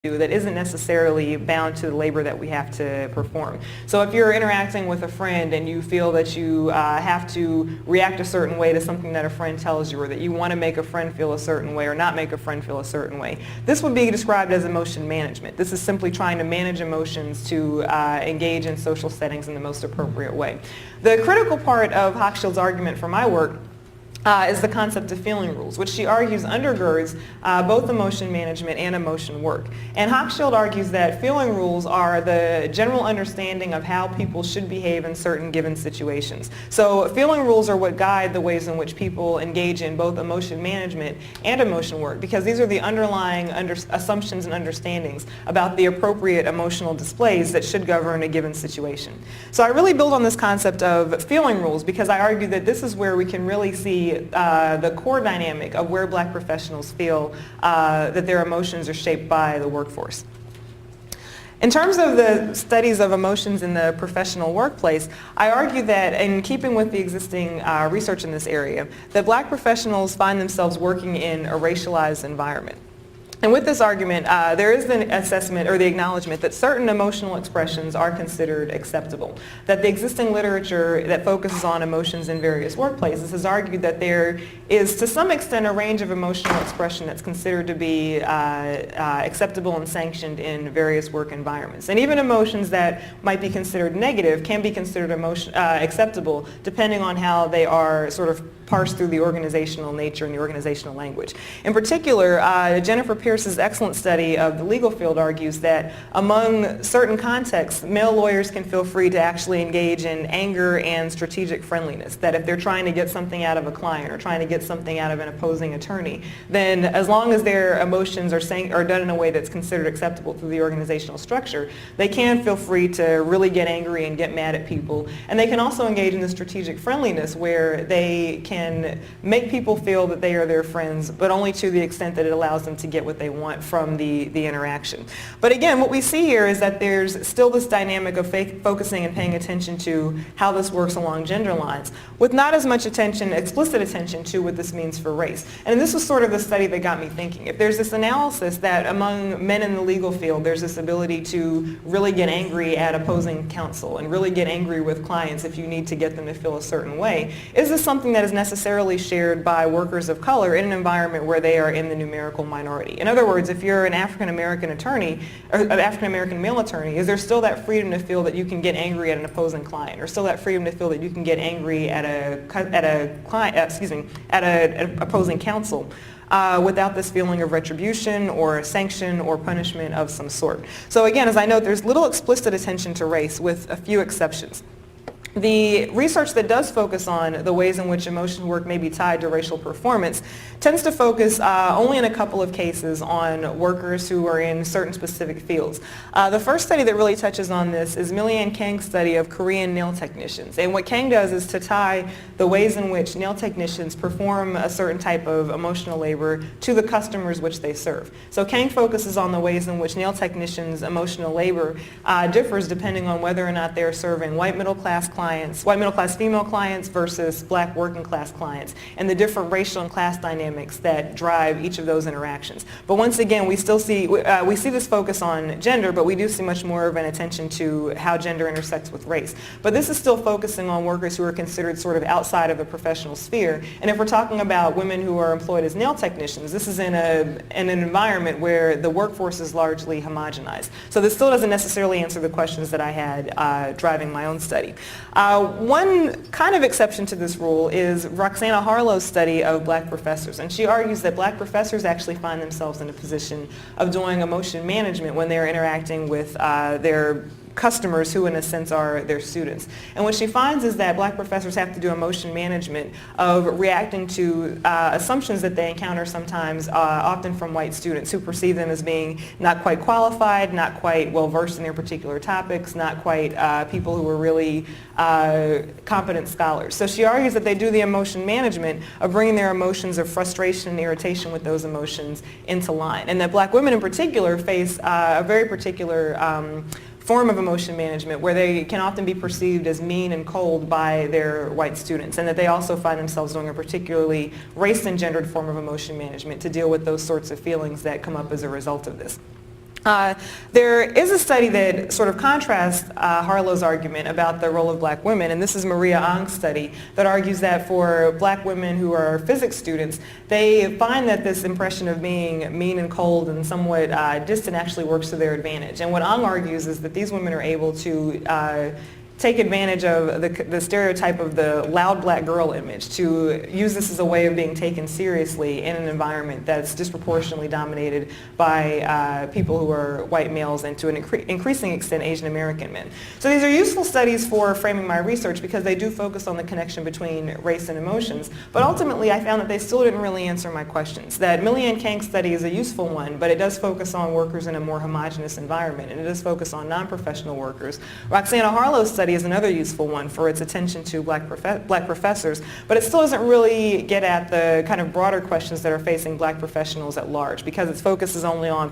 that isn't necessarily bound to the labor that we have to perform. So if you're interacting with a friend and you feel that you have to react a certain way to something that a friend tells you, or that you want to make a friend feel a certain way or not make a friend feel a certain way, this would be described as emotion management. This is simply trying to manage emotions to engage in social settings in the most appropriate way. The critical part of Hochschild's argument for my work is the concept of feeling rules, which she argues undergirds both emotion management and emotion work. And Hochschild argues that feeling rules are the general understanding of how people should behave in certain given situations. So feeling rules are what guide the ways in which people engage in both emotion management and emotion work, because these are the underlying assumptions and understandings about the appropriate emotional displays that should govern a given situation. So I really build on this concept of feeling rules because I argue that this is where we can really see the core dynamic of where black professionals feel that their emotions are shaped by the workforce. In terms of the studies of emotions in the professional workplace, I argue that in keeping with the existing research in this area, that black professionals find themselves working in a racialized environment. And with this argument, there is the assessment or the acknowledgement that certain emotional expressions are considered acceptable. That the existing literature that focuses on emotions in various workplaces has argued that there is to some extent a range of emotional expression that's considered to be acceptable and sanctioned in various work environments. And even emotions that might be considered negative can be considered acceptable depending on how they are sort of parsed through the organizational nature and the organizational language. In particular, Jennifer Pierce's excellent study of the legal field argues that among certain contexts, male lawyers can feel free to actually engage in anger and strategic friendliness. That if they're trying to get something out of a client or trying to get something out of an opposing attorney, then as long as their emotions are done in a way that's considered acceptable through the organizational structure, they can feel free to really get angry and get mad at people. And they can also engage in the strategic friendliness where they can make people feel that they are their friends, but only to the extent that it allows them to get what they want from the interaction. But again, what we see here is that there's still this dynamic of focusing and paying attention to how this works along gender lines, with not as much attention, explicit attention to what this means for race. And this was sort of the study that got me thinking. If there's this analysis that among men in the legal field, there's this ability to really get angry at opposing counsel and really get angry with clients if you need to get them to feel a certain way, is this something that is necessarily shared by workers of color in an environment where they are in the numerical minority? In other words, if you're an African American attorney, or an African American male attorney, is there still that freedom to feel that you can get angry at an opposing client, or still that freedom to feel that you can get angry at an opposing counsel? Without this feeling of retribution or sanction or punishment of some sort. So again, as I note, there's little explicit attention to race with a few exceptions. The research that does focus on the ways in which emotional work may be tied to racial performance tends to focus only in a couple of cases on workers who are in certain specific fields. The first study that really touches on this is Millyanne Kang's study of Korean nail technicians. And what Kang does is to tie the ways in which nail technicians perform a certain type of emotional labor to the customers which they serve. So Kang focuses on the ways in which nail technicians' emotional labor differs depending on whether or not they're serving white middle class female clients versus black working class clients, and the different racial and class dynamics that drive each of those interactions. But once again, we still see, we see this focus on gender, but we do see much more of an attention to how gender intersects with race. But this is still focusing on workers who are considered sort of outside of the professional sphere. And if we're talking about women who are employed as nail technicians, this is in an environment where the workforce is largely homogenized. So this still doesn't necessarily answer the questions that I had driving my own study. One kind of exception to this rule is Roxana Harlow's study of black professors, and she argues that black professors actually find themselves in a position of doing emotion management when they're interacting with their customers who in a sense are their students. And what she finds is that black professors have to do emotion management of reacting to assumptions that they encounter sometimes, often from white students who perceive them as being not quite qualified, not quite well versed in their particular topics, not quite people who are really competent scholars. So she argues that they do the emotion management of bringing their emotions of frustration and irritation with those emotions into line. And that black women in particular face a very particular form of emotion management where they can often be perceived as mean and cold by their white students, and that they also find themselves doing a particularly race and gendered form of emotion management to deal with those sorts of feelings that come up as a result of this. There is a study that sort of contrasts Harlow's argument about the role of black women, and this is Maria Ang's study that argues that for black women who are physics students, they find that this impression of being mean and cold and somewhat distant actually works to their advantage. And what Ang argues is that these women are able to take advantage of the stereotype of the loud black girl image, to use this as a way of being taken seriously in an environment that's disproportionately dominated by people who are white males and to an increasing extent Asian American men. So these are useful studies for framing my research because they do focus on the connection between race and emotions, but ultimately I found that they still didn't really answer my questions. That Millyanne Kank's study is a useful one, but it does focus on workers in a more homogeneous environment, and it does focus on non-professional workers. Roxana Harlow's study is another useful one for its attention to black professors, but it still doesn't really get at the kind of broader questions that are facing black professionals at large because its focus is only on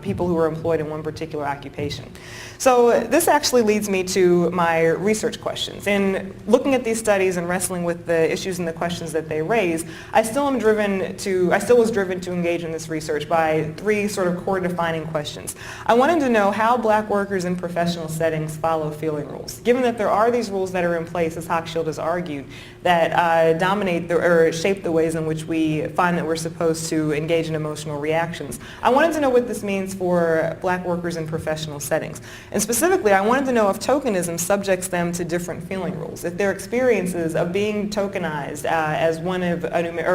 people who are employed in one particular occupation. So this actually leads me to my research questions. In looking at these studies and wrestling with the issues and the questions that they raise, I still was driven to engage in this research by three sort of core defining questions. I wanted to know how black workers in professional settings follow feeling rules. Given that there are these rules that are in place, as Hochschild has argued, that dominate or shape the ways in which we find that we're supposed to engage in emotional reactions, I wanted to know what this means for black workers in professional settings. And specifically, I wanted to know if tokenism subjects them to different feeling rules, if their experiences of being tokenized as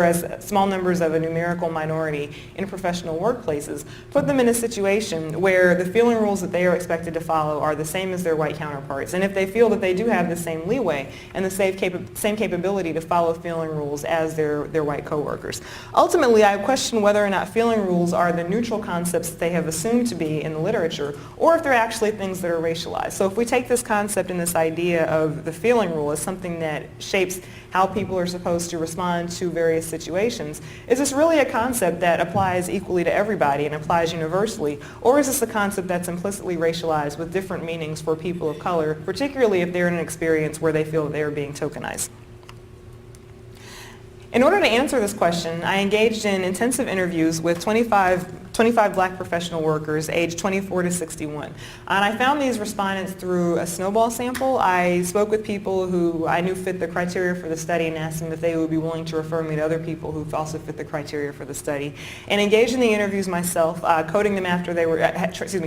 as small numbers of a numerical minority in professional workplaces put them in a situation where the feeling rules that they are expected to follow are the same as their white counterparts, and if they feel that they do have the same leeway and the same capability to follow feeling rules as their white coworkers. Ultimately, I question whether or not feeling rules are the neutral concepts that they have assumed to be in the literature, or if they're actually things that are racialized. So if we take this concept and this idea of the feeling rule as something that shapes how people are supposed to respond to various situations, is this really a concept that applies equally to everybody and applies universally, or is this a concept that's implicitly racialized with different meanings for people of color, particularly if they're in an experience where they feel that they are being tokenized? In order to answer this question, I engaged in intensive interviews with 25 black professional workers aged 24 to 61. And I found these respondents through a snowball sample. I spoke with people who I knew fit the criteria for the study and asked them if they would be willing to refer me to other people who also fit the criteria for the study, and engaged in the interviews myself, coding them after they were,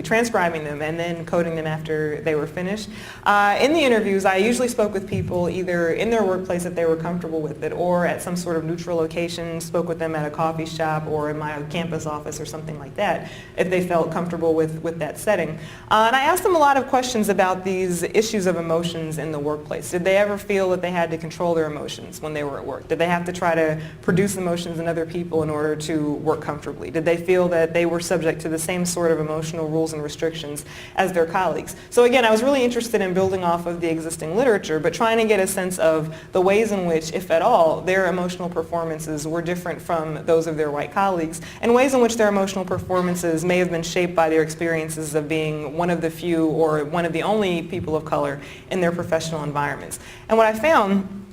transcribing them and then coding them after they were finished. In the interviews, I usually spoke with people either in their workplace if they were comfortable with it, or at some sort of neutral location, spoke with them at a coffee shop or in my campus office or something like that, if they felt comfortable with that setting. And I asked them a lot of questions about these issues of emotions in the workplace. Did they ever feel that they had to control their emotions when they were at work? Did they have to try to produce emotions in other people in order to work comfortably? Did they feel that they were subject to the same sort of emotional rules and restrictions as their colleagues? So again, I was really interested in building off of the existing literature, but trying to get a sense of the ways in which, if at all, their emotional performances were different from those of their white colleagues, and ways in which their emotional performances may have been shaped by their experiences of being one of the few or one of the only people of color in their professional environments. And what I found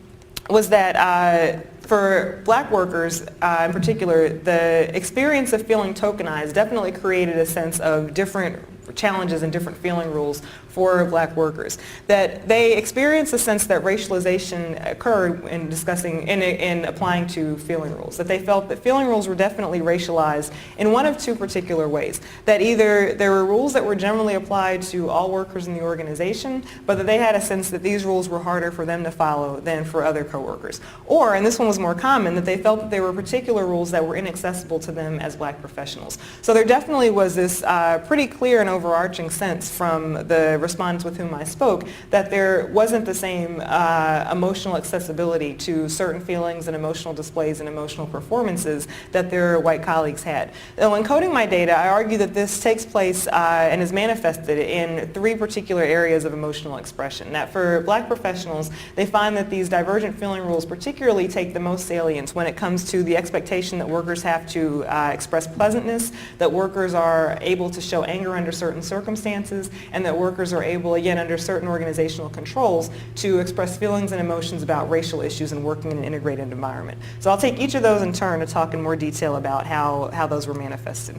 was that for black workers in particular, the experience of feeling tokenized definitely created a sense of different challenges and different feeling rules for black workers. That they experienced a sense that racialization occurred in discussing, in applying to feeling rules. That they felt that feeling rules were definitely racialized in one of two particular ways. That either there were rules that were generally applied to all workers in the organization, but that they had a sense that these rules were harder for them to follow than for other coworkers. Or, and this one was more common, that they felt that there were particular rules that were inaccessible to them as black professionals. So there definitely was this pretty clear and overarching sense from the respondents with whom I spoke that there wasn't the same emotional accessibility to certain feelings and emotional displays and emotional performances that their white colleagues had. Now, when coding my data, I argue that this takes place and is manifested in three particular areas of emotional expression. That for black professionals, they find that these divergent feeling rules particularly take the most salience when it comes to the expectation that workers have to express pleasantness, that workers are able to show anger under certain circumstances, and that workers are able, again, under certain organizational controls, to express feelings and emotions about racial issues and working in an integrated environment. So I'll take each of those in turn to talk in more detail about how those were manifested.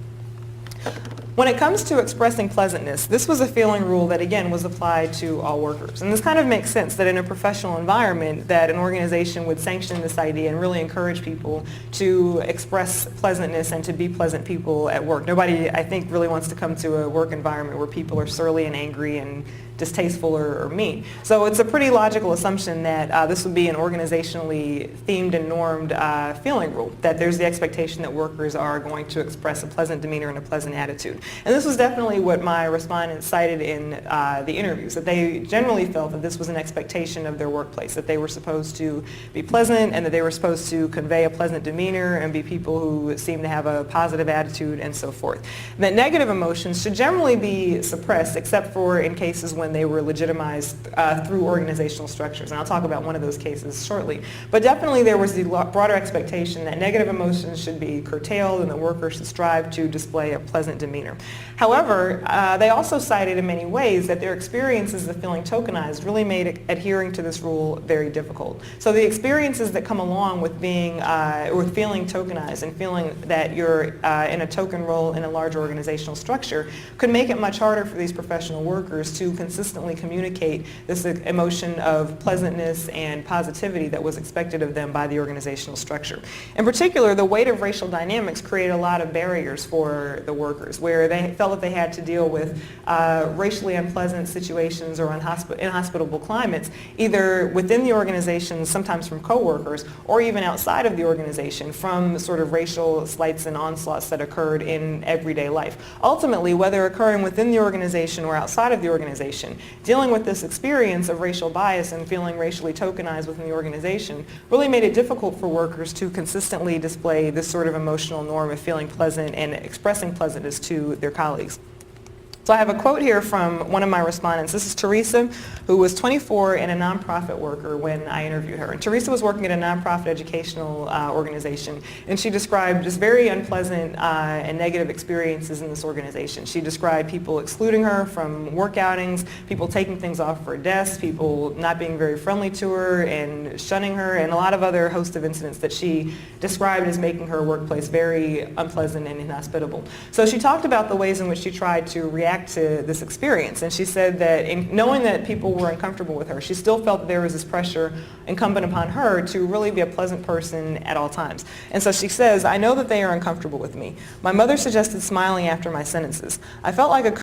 When it comes to expressing pleasantness, this was a feeling rule that, again, was applied to all workers. And this kind of makes sense that in a professional environment that an organization would sanction this idea and really encourage people to express pleasantness and to be pleasant people at work. Nobody, I think, really wants to come to a work environment where people are surly and angry and distasteful or mean. So it's a pretty logical assumption that this would be an organizationally themed and normed feeling rule, that there's the expectation that workers are going to express a pleasant demeanor and a pleasant attitude. And this was definitely what my respondents cited in the interviews, that they generally felt that this was an expectation of their workplace, that they were supposed to be pleasant and that they were supposed to convey a pleasant demeanor and be people who seem to have a positive attitude and so forth. That negative emotions should generally be suppressed except for in cases when they were legitimized through organizational structures. And I'll talk about one of those cases shortly. But definitely there was the broader expectation that negative emotions should be curtailed and that workers should strive to display a pleasant demeanor. However, they also cited in many ways that their experiences of feeling tokenized really made adhering to this rule very difficult. So the experiences that come along with being with feeling tokenized and feeling that you're in a token role in a large organizational structure could make it much harder for these professional workers to consistently communicate this emotion of pleasantness and positivity that was expected of them by the organizational structure. In particular, the weight of racial dynamics created a lot of barriers for the workers, where they felt that they had to deal with racially unpleasant situations or inhospitable climates, either within the organization, sometimes from coworkers, or even outside of the organization from sort of racial slights and onslaughts that occurred in everyday life. Ultimately, whether occurring within the organization or outside of the organization, dealing with this experience of racial bias and feeling racially tokenized within the organization really made it difficult for workers to consistently display this sort of emotional norm of feeling pleasant and expressing pleasantness to their colleagues. So I have a quote here from one of my respondents. This is Teresa, who was 24 and a nonprofit worker when I interviewed her. And Teresa was working at a nonprofit educational organization, and she described just very unpleasant and negative experiences in this organization. She described people excluding her from work outings, people taking things off her desk, people not being very friendly to her and shunning her, and a lot of other host of incidents that she described as making her workplace very unpleasant and inhospitable. So she talked about the ways in which she tried to react to this experience, and she said that in knowing that people were uncomfortable with her, she still felt that there was this pressure incumbent upon her to really be a pleasant person at all times. And so she says, "I know that they are uncomfortable with me. My mother suggested smiling after my sentences. I felt like a